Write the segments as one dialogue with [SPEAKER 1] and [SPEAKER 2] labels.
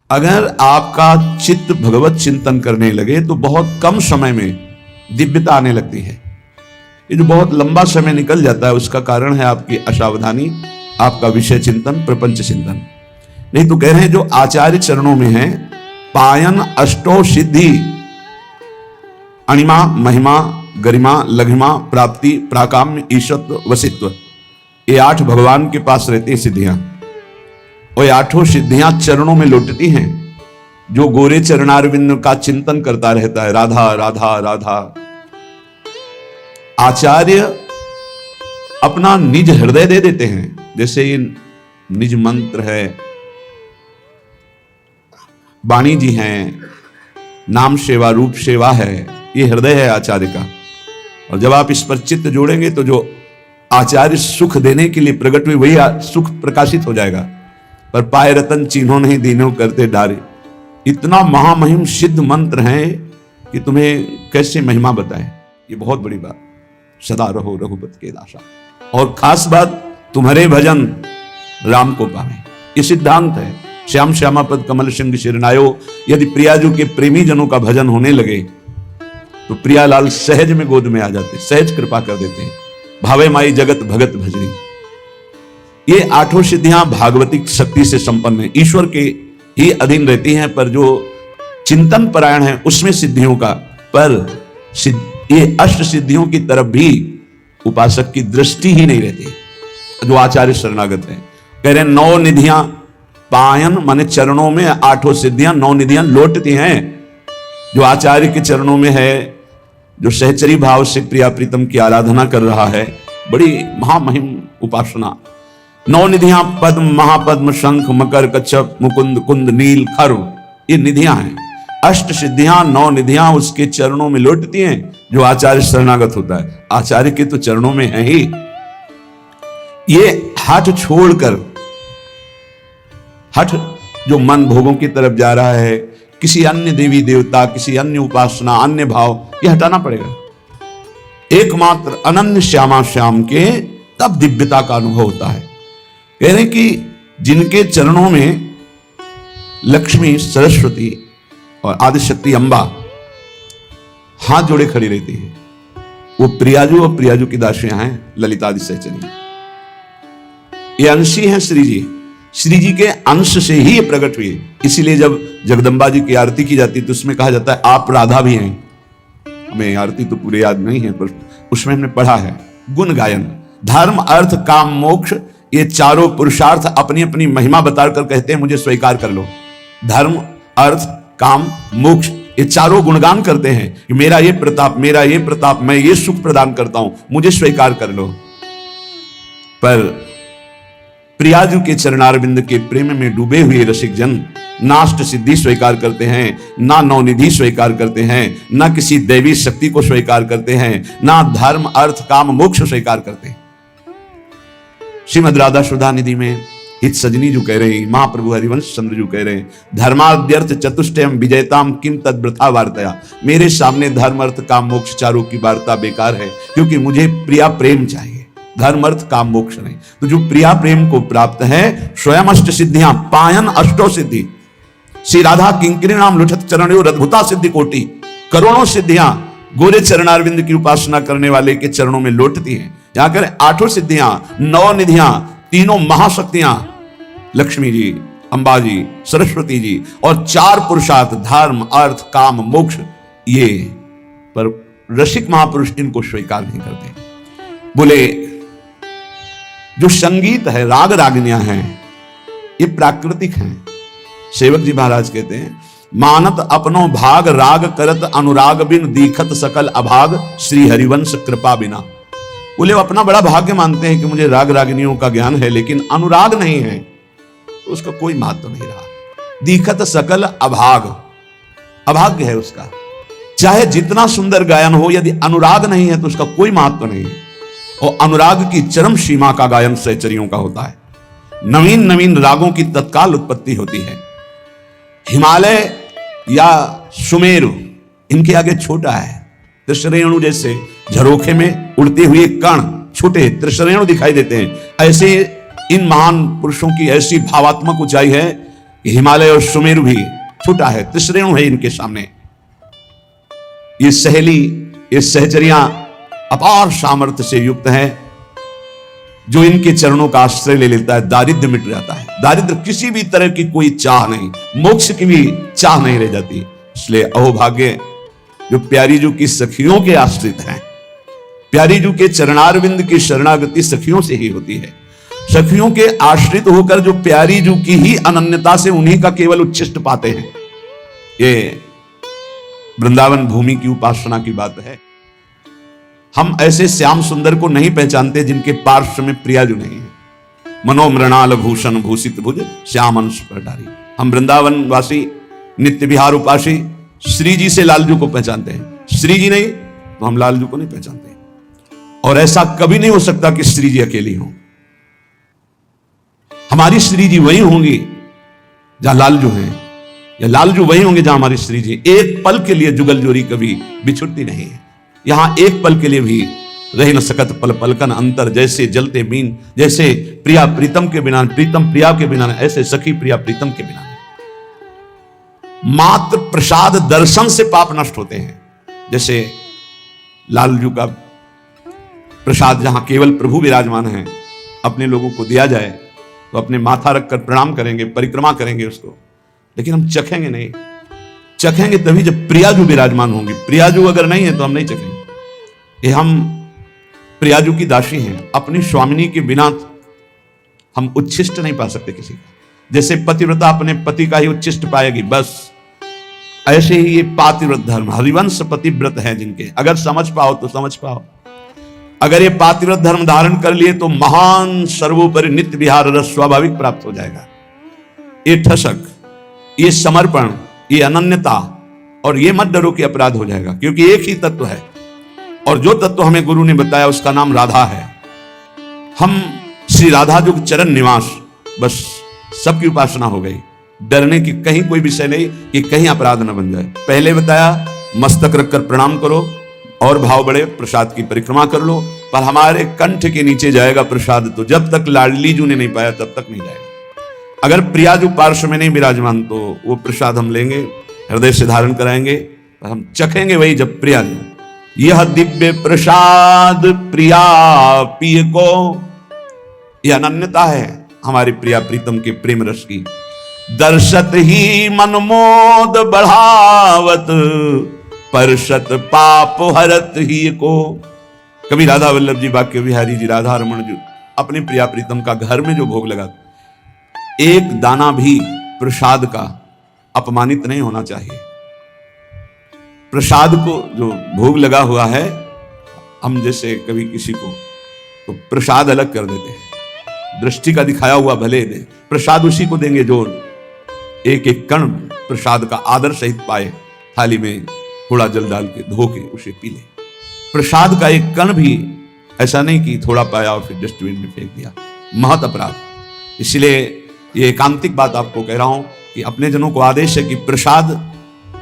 [SPEAKER 1] अगर आपका चित्त भगवत चिंतन करने लगे तो बहुत कम समय में दिव्यता आने लगती है। ये जो बहुत लंबा समय निकल जाता है उसका कारण है आपकी असावधानी, आपका विषय चिंतन, प्रपंच चिंतन। नहीं तो कह रहे हैं जो आचार्य चरणों में है, पायन अष्टो सिद्धि, अणिमा, महिमा, गरिमा, लघिमा, प्राप्ति, प्राकाम्य, ईशत्व, वसित्व, ये 8 भगवान के पास रहती है सिद्धियां। और ये 8 सिद्धियां चरणों में लौटती हैं। जो गोरे चरणारविंद का चिंतन करता रहता है, राधा राधा राधा, आचार्य अपना निज हृदय दे देते हैं। जैसे ये निज मंत्र है, वाणी जी हैं, नाम सेवा, रूप सेवा है, ये हृदय है आचार्य का। और जब आप इस पर चित्त जोड़ेंगे तो जो आचार्य सुख देने के लिए प्रकट हुए वही सुख प्रकाशित हो जाएगा। पर पाए रतन चिन्हों नहीं दीनों करते डारे, इतना महामहिम सिद्ध मंत्र है कि तुम्हें कैसे महिमा बताएं। ये बहुत बड़ी बात। सदा रहो रघुपति के दासा, और खास बात तुम्हारे भजन राम को पावे, ये सिद्धांत है। श्याम श्यामा पद कमल सिंह शिरनायो, यदि प्रियाजू के प्रेमी जनों का भजन होने लगे तो प्रियालाल सहज में गोद में आ जाते, सहज कृपा कर देते हैं। भावे माई जगत भगत भजनी, ये 8 सिद्धियां भागवतिक शक्ति से संपन्न है, ईश्वर के ही अधीन रहती हैं। पर जो चिंतन परायण है उसमें सिद्धियों का, पर ये अष्ट सिद्धियों की तरफ भी उपासक की दृष्टि ही नहीं रहती। जो आचार्य शरणागत है, कह रहे 9 निधियां पायन, माने चरणों में 8 सिद्धियां, 9 निधियां लौटती हैं। जो आचार्य के चरणों में है, जो सहचरी भाव से प्रिया प्रीतम की आराधना कर रहा है, बड़ी महामहिम उपासना। 9 निधियां पद्म, महापद्म, शंख, मकर, कच्छप, मुकुंद, कुंद, नील, खर्व, ये निधियां हैं। अष्ट सिद्धियां, 9 निधियां उसके चरणों में लौटती हैं जो आचार्य शरणागत होता है। आचार्य के तो चरणों में है ही। ये हठ छोड़कर, हठ जो मन भोगों की तरफ जा रहा है, किसी अन्य देवी देवता, किसी अन्य उपासना, अन्य भाव, ये हटाना पड़ेगा। एकमात्र अनन्य श्यामा श्याम के तब दिव्यता का अनुभव होता है। कह रहे कि जिनके चरणों में लक्ष्मी, सरस्वती और आदिशक्ति अम्बा हाथ जोड़े खड़ी रहती है, वो प्रियाजू और प्रियाजू की दासियां हैं, ललितादि सहचरी। ये अंशी हैं श्री जी, श्री जी के अंश से ही ये प्रकट हुए। इसीलिए जब जगदम्बा जी की आरती की जाती है तो उसमें कहा जाता है आप राधा भी हैं। हमें आरती तो पूरे याद नहीं है, पर उसमें हमने पढ़ा है गुण गायन। धर्म, अर्थ, काम, मोक्ष, ये चारों पुरुषार्थ अपनी अपनी महिमा बताकर कहते हैं मुझे स्वीकार कर लो। धर्म, अर्थ, काम, मोक्ष, ये चारों गुणगान करते हैं कि मेरा ये प्रताप, मेरा ये प्रताप, मैं ये सुख प्रदान करता हूं, मुझे स्वीकार कर लो। पर प्रियाजू के चरणारविंद के प्रेम में डूबे हुए रसिक जन ना अष्ट सिद्धि स्वीकार करते हैं, ना 9 निधि स्वीकार करते हैं, ना किसी दैवी शक्ति को स्वीकार करते हैं, ना धर्म, अर्थ, काम, मोक्ष स्वीकार करते हैं। श्रीमद राधा सुधा निधि में हित सजनी जो कह रहे हैं, महाप्रभु हरिवंश चंद्र जो कह रहे हैं, धर्माद्यर्थ चतुष्टयम विजयताम किम तद वृथा वार्तया, मेरे सामने धर्म, अर्थ, काम, मोक्ष चारों की वार्ता बेकार है, क्योंकि मुझे प्रिया प्रेम चाहिए। धर्म, अर्थ, काम, मोक्ष नहीं। तो जो प्रिया प्रेम को प्राप्त है, स्वयं अष्ट सिद्धियां, पायन अष्टो सिद्धि, श्री राधा किंकरी नाम लुठत चरणों अद्भुता सिद्धि कोटि, करोड़ों सिद्धियां गोरे चरणारविंद की उपासना करने वाले के चरणों में लौटती हैं। यहां कर 8 सिद्धियां, 9 निधियां, तीनों महाशक्तियां, लक्ष्मी जी, अंबा जी, सरस्वती जी, और 4 पुरुषार्थ, धर्म, अर्थ, काम, मोक्ष, ये पर रसिक महापुरुष इनको स्वीकार नहीं करते। बोले जो संगीत है, राग रागनियां हैं, ये प्राकृतिक हैं। सेवक जी महाराज कहते हैं मानत अपनो भाग, राग करत अनुराग बिन, दीखत सकल अभाग, श्री हरिवंश कृपा बिना। बोले वो अपना बड़ा भाग्य मानते हैं कि मुझे राग रागनियों का ज्ञान है, लेकिन अनुराग नहीं है तो उसका कोई महत्व नहीं रहा। दीखत सकल अभाग, अभाग्य है उसका। चाहे जितना सुंदर गायन हो, यदि अनुराग नहीं है तो उसका कोई महत्व नहीं है। और अनुराग की चरम सीमा का गायन सहचरियों का होता है। नवीन नवीन रागों की तत्काल उत्पत्ति होती है। हिमालय या सुमेरु इनके आगे छोटा है। त्रिशरेणु जैसे झरोखे में उड़ते हुए कण छोटे त्रिशरेणु दिखाई देते हैं, ऐसे इन महान पुरुषों की ऐसी भावात्मक ऊंचाई है कि हिमालय और सुमेरु भी छूटा है, त्रिश्रेणु है इनके सामने। ये सहेली, ये सहचरियां अपार सामर्थ्य से युक्त है। जो इनके चरणों का आश्रय ले लेता है, दारिद्र्य मिट जाता है। दारिद्र्य किसी भी तरह की कोई चाह नहीं, मोक्ष की भी चाह नहीं रह जाती। इसलिए अहोभाग्य जो प्यारी जू की सखियों के आश्रित हैं। प्यारी जू के चरणारविंद की शरणागति सखियों से ही होती है। सखियों के आश्रित होकर जो प्यारी जू की ही अनन्यता से उन्हीं का केवल उच्छिष्ट पाते हैं। ये वृंदावन भूमि की उपासना की बात है। हम ऐसे श्याम सुंदर को नहीं पहचानते जिनके पार्श्व में प्रियाजू नहीं है। मनोमृणाल भूषण भूषित भुज श्याम अंश प्रटारी। हम वृंदावन वासी नित्य विहार उपासी श्री जी से लालजू को पहचानते हैं। श्री जी नहीं तो हम लालजू को नहीं पहचानते। और ऐसा कभी नहीं हो सकता कि श्री जी अकेली हों। हमारी श्री जी वही होंगी जहां लालजू हैं, या लालजू वही होंगे जहां हमारी श्री जी। एक पल के लिए जुगल जोरी कभी बिछुड़ती नहीं है। यहां एक पल के लिए भी रह न सकत पल पलकन अंतर। जैसे जलते मीन, जैसे प्रिया प्रीतम के बिना, प्रीतम प्रिया के बिना, ऐसे सखी प्रिया प्रीतम के बिना। मात्र प्रसाद दर्शन से पाप नष्ट होते हैं। जैसे लालजू का प्रसाद जहां केवल प्रभु विराजमान है, अपने लोगों को दिया जाए तो अपने माथा रखकर प्रणाम करेंगे, परिक्रमा करेंगे उसको, लेकिन हम चखेंगे नहीं। चखेंगे तभी जब प्रियाजू विराजमान होंगी। प्रियाजू अगर नहीं है तो हम नहीं चखेंगे। ये हम प्रियाजू की दासी हैं। अपनी स्वामिनी के बिना हम उच्छिष्ट नहीं पा सकते किसी का। जैसे पतिव्रता अपने पति का ही उच्छिष्ट पाएगी, बस ऐसे ही ये पातिव्रत धर्म, हरिवंश पतिव्रत हैं जिनके, अगर समझ पाओ तो समझ पाओ। अगर ये पातिव्रत धर्म धारण कर लिए तो महान सर्वोपरि नित्य विहार रस स्वाभाविक प्राप्त हो जाएगा। ये ठसक, ये समर्पण, ये अनन्यता और ये मत डरो कि अपराध हो जाएगा, क्योंकि एक ही तत्व है। और जो तत्व हमें गुरु ने बताया उसका नाम राधा है। हम श्री राधा जो चरण निवास, बस सबकी उपासना हो गई। डरने की कहीं कोई विषय नहीं कि कहीं अपराध न बन जाए। पहले बताया मस्तक रखकर प्रणाम करो और भाव बढ़े प्रसाद की परिक्रमा कर लो, पर हमारे कंठ के नीचे जाएगा प्रसाद तो जब तक लाडली जू ने नहीं पाया तब तक नहीं जाएगा। अगर प्रियाजू पार्श्व में नहीं विराजमान तो वो प्रसाद हम लेंगे, हृदय से धारण कराएंगे, पर हम चखेंगे वही जब प्रियाजू। यह दिव्य प्रसाद प्रिया पिय को, यह अनन्यता है हमारे प्रिया प्रीतम के प्रेम रस की। दर्शत ही मनमोद बढ़ावत, परशत पाप हरत ही को। कभी राधा वल्लभ जी, बाक्य बिहारी जी, राधा रमन जी अपने प्रिया प्रीतम का घर में जो भोग लगा, एक दाना भी प्रसाद का अपमानित नहीं होना चाहिए। प्रसाद को जो भोग लगा हुआ है, हम जैसे कभी किसी को तो प्रसाद अलग कर देते हैं, दृष्टि का दिखाया हुआ भले दे, प्रसाद उसी को देंगे जो एक एक कण प्रसाद का आदर सहित पाए। थाली में थोड़ा जल डाल के धो के उसे पी ले। प्रसाद का एक कण भी ऐसा नहीं कि थोड़ा पाया और फिर डस्टबिन में फेंक दिया, महत अपराध। इसलिए ये एकांतिक बात आपको कह रहा हूं कि अपने जनों को आदेश है कि प्रसाद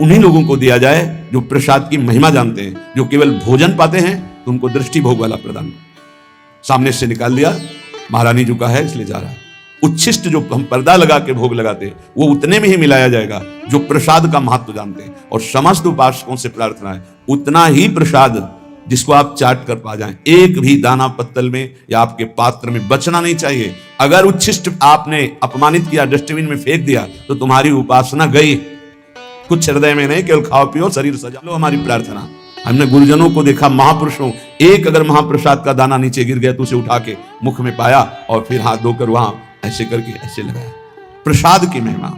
[SPEAKER 1] उन्हीं लोगों को दिया जाए जो प्रसाद की महिमा जानते हैं। जो केवल भोजन पाते हैं तो उनको दृष्टि भोग वाला प्रदान। सामने से निकाल दिया, महारानी जी का है इसलिए जा रहा है। उच्छिष्ट जो हम पर्दा लगा के भोग लगाते हैं वो उतने में ही मिलाया जाएगा जो प्रसाद का महत्व जानते हैं। और समस्त उपासकों से प्रार्थना है उतना ही प्रसाद जिसको आप चाट कर पा जाएं, एक भी दाना पत्तल में या आपके पात्र में बचना नहीं चाहिए। अगर उच्छिष्ट आपने अपमानित किया, डस्टबिन में फेंक दिया, तो तुम्हारी उपासना गई। कुछ हृदय में नहीं, केवल खाओ पियो शरीर सजा लो, हमारी प्रार्थना। हमने गुरुजनों को देखा, महापुरुषों, एक अगर महाप्रसाद का दाना नीचे गिर गया तो उसे उठा के मुख में पाया और फिर हाथ धोकर वहां ऐसे करके ऐसे लगाया। प्रसाद की महिमा,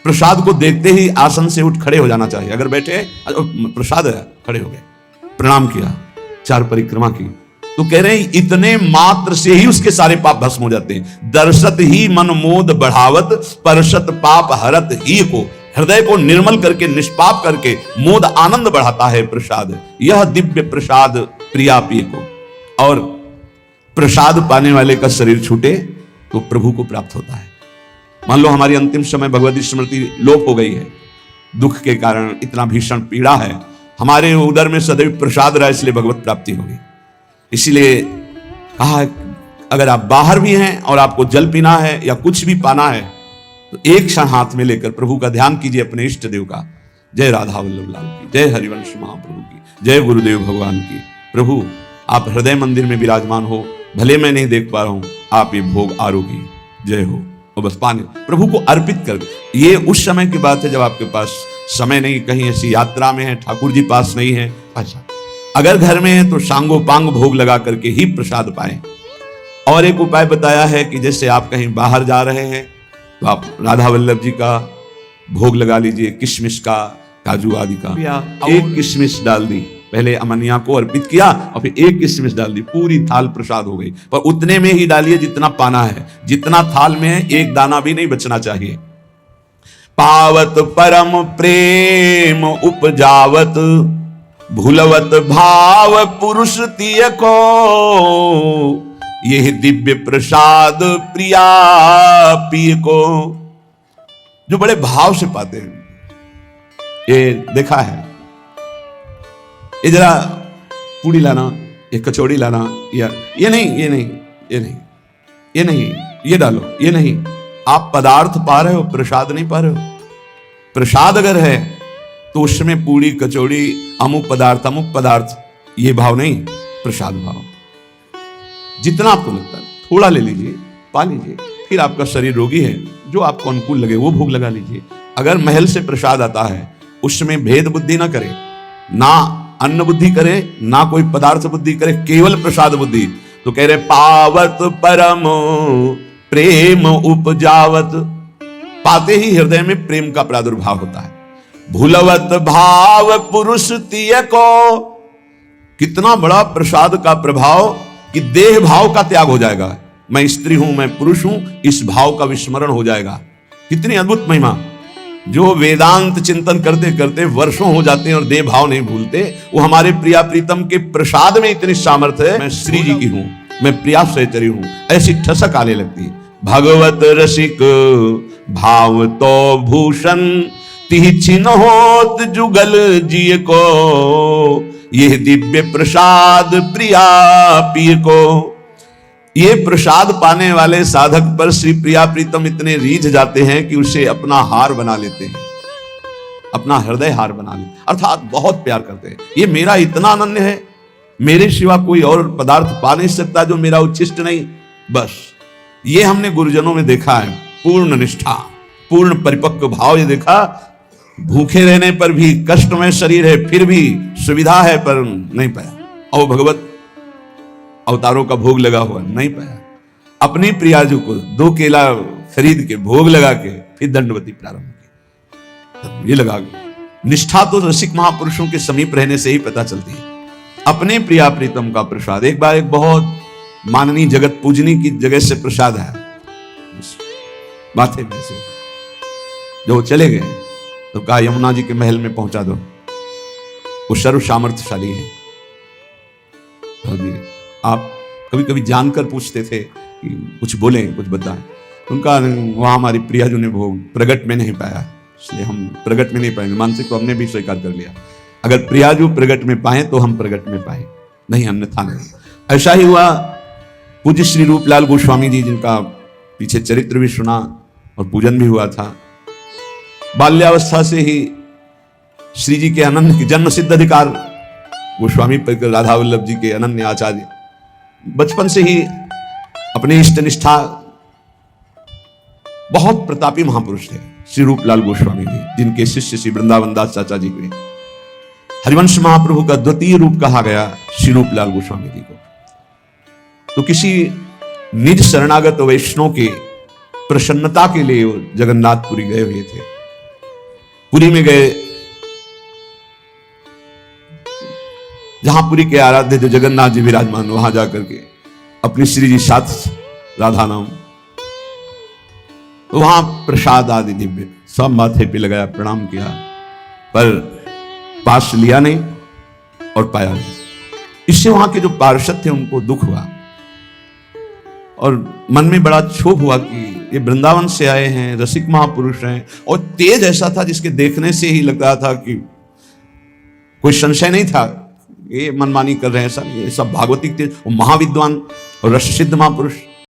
[SPEAKER 1] प्रसाद को देखते ही आसन से उठ खड़े हो जाना चाहिए। अगर बैठे प्रसाद है, खड़े हो गए, प्रणाम किया, चार परिक्रमा की, तो कह रहे हैं इतने मात्र से ही उसके सारे पाप भस्म हो जाते हैं। दर्शत ही मन मोद बढ़ावत, परशत पाप हरत ही को। हृदय को निर्मल करके, निष्पाप करके मोद आनंद बढ़ाता है प्रसाद। यह दिव्य प्रसाद प्रिया पिय को। और प्रसाद पाने वाले का शरीर छूटे तो प्रभु को प्राप्त होता है। मान लो हमारी अंतिम समय भगवती स्मृति लोप हो गई है, दुख के कारण इतना भीषण पीड़ा है, हमारे उदर में सदैव प्रसाद रहा, इसलिए भगवत प्राप्ति होगी। इसलिए कहा अगर आप बाहर भी हैं और आपको जल पीना है या कुछ भी पाना है तो एक क्षण हाथ में लेकर प्रभु का ध्यान कीजिए, अपने इष्ट देव का। जय राधा वल्लभ लाल की, जय हरिवंश महाप्रभु की, जय गुरुदेव भगवान की। प्रभु आप हृदय मंदिर में विराजमान हो, भले मैं नहीं देख पा रहा हूं, आप ये भोग आरोगी, जय हो। और बस पानी प्रभु को अर्पित कर दे। ये उस समय की बात है जब आपके पास समय नहीं, कहीं ऐसी यात्रा में है, ठाकुर जी पास नहीं है। अच्छा, अगर घर में है तो सांगो पांग भोग लगा करके ही प्रसाद पाएं। और एक उपाय बताया है कि जैसे आप कहीं बाहर जा रहे हैं तो आप राधा वल्लभ जी का भोग लगा लीजिए, किशमिश का, काजू आदि का। एक किशमिश डाल दी, पहले अमनिया को अर्पित किया और फिर एक किशमिश डाल दी, पूरी थाल प्रसाद हो गई। पर उतने में ही डालिए जितना पाना है, जितना थाल में है एक दाना भी नहीं बचना चाहिए। पावत परम प्रेम उपजावत, भूलवत भाव पुरुष तिय को, यह दिव्य प्रसाद प्रिया पिय को। जो बड़े भाव से पाते हैं, ये देखा है। ये जरा पूड़ी लाना, ये कचौड़ी लाना, या ये नहीं, ये नहीं, ये नहीं, ये नहीं, ये डालो, ये नहीं। आप पदार्थ पा रहे हो, प्रसाद नहीं पा रहे हो। प्रसाद अगर है तो उसमें पूड़ी कचौड़ी अमुक पदार्थ, ये भाव नहीं, प्रसाद भाव। जितना आपको लगता है थोड़ा ले लीजिए, पा लीजिए। फिर आपका शरीर रोगी है, जो आपको अनुकूल लगे वो भोग लगा लीजिए। अगर महल से प्रसाद आता है उसमें भेद बुद्धि ना करे, ना अन्न बुद्धि करे, ना कोई पदार्थ बुद्धि करे, केवल प्रसाद बुद्धि। तो कह रहे पावत परम प्रेम उपजावत, पाते ही हृदय में प्रेम का प्रादुर्भाव होता है। भूलवत भाव पुरुष तिय को, कितना बड़ा प्रसाद का प्रभाव कि देह भाव का त्याग हो जाएगा। मैं स्त्री हूं, मैं पुरुष हूं, इस भाव का विस्मरण हो जाएगा। कितनी अद्भुत महिमा। जो वेदांत चिंतन करते करते वर्षों हो जाते हैं और देह भाव नहीं भूलते, वो हमारे प्रिया प्रीतम के प्रसाद में इतनी सामर्थ्य है। मैं श्री जी की हूं, मैं प्रिया सहचरी हूं, ऐसी ठसक आने लगती है। भगवत रसिक भाव तो भूषण, तिहि छिन्होत जुगल जिय को, यह दिव्य प्रसाद प्रिया पिय को। ये प्रसाद पाने वाले साधक पर श्री प्रिया प्रीतम इतने रीझ जाते हैं कि उसे अपना हार बना लेते हैं, अपना हृदय हार बना लेते, अर्थात बहुत प्यार करते हैं। ये मेरा इतना अनन्य है, मेरे सिवा कोई और पदार्थ पा नहीं सकता जो मेरा उच्छिष्ट नहीं। बस ये हमने गुरुजनों में देखा है, पूर्ण निष्ठा, पूर्ण परिपक्व भाव। ये देखा, भूखे रहने पर भी, कष्टमय शरीर है फिर भी सुविधा है पर नहीं पाया। और भगवत अवतारों का भोग लगा हुआ नहीं पाया। अपनी प्रियाजू को 2 केला खरीद के भोग लगा के फिर दंडवती प्रारंभ की। ये लगा निष्ठा तो रसिक महापुरुषों के समीप रहने से ही पता चलती है। अपने प्रिया प्रीतम का प्रसाद। एक बार एक बहुत माननीय जगत पूजनी की जगह से प्रसाद आया माथे में से, जो चले गए तो कहा यमुना जी के महल में पहुंचा दो, वो सर्व सामर्थ्यशाली है। आप कभी कभी जानकर पूछते थे कि कुछ बोले, कुछ बताएं। उनका वहां हमारी प्रियाजू ने भोग प्रगट में नहीं पाया, इसलिए हम प्रगट में नहीं पाएंगे। मानसिक को हमने भी स्वीकार कर लिया, अगर प्रियाजू प्रगट में पाए तो हम प्रगट में पाए, नहीं अन्यथा नहीं। ऐसा ही हुआ पूज्य श्री रूपलाल गोस्वामी जी, जिनका पीछे चरित्र भी सुना और पूजन भी हुआ था। बाल्यावस्था से ही श्री जी के अनन्य की जन्म सिद्ध अधिकार गोस्वामी राधा वल्लभ जी के अनन्य आचार्य, बचपन से ही अपने इष्ट निष्ठा, बहुत प्रतापी महापुरुष थे श्री रूपलाल गोस्वामी जी, जिनके शिष्य श्री वृंदावन दास चाचा जी के हरिवंश महाप्रभु का द्वितीय रूप कहा गया श्री रूपलाल गोस्वामी जी को। तो किसी निज शरणागत वैष्णव के प्रसन्नता के लिए वो जगन्नाथपुरी गए हुए थे। पुरी में गए, जहां पुरी के आराध्य जो जगन्नाथ जी विराजमान, वहां जाकर के अपनी श्री जी साथ राधा नाम, तो वहां प्रसाद आदि दिव्य सब माथे पे लगाया, प्रणाम किया, पर पास लिया नहीं और पाया नहीं। इससे वहां के जो पार्षद थे उनको दुख हुआ और मन में बड़ा क्षोभ हुआ कि ये वृंदावन से आए हैं, रसिक महापुरुष हैं, और तेज ऐसा था जिसके देखने से ही लगता था कि कोई संशय नहीं था ये मनमानी कर रहे हैं। सब ये सब भागवतिक तेज, महाविद्वान और रस सिद्ध महापुरुष।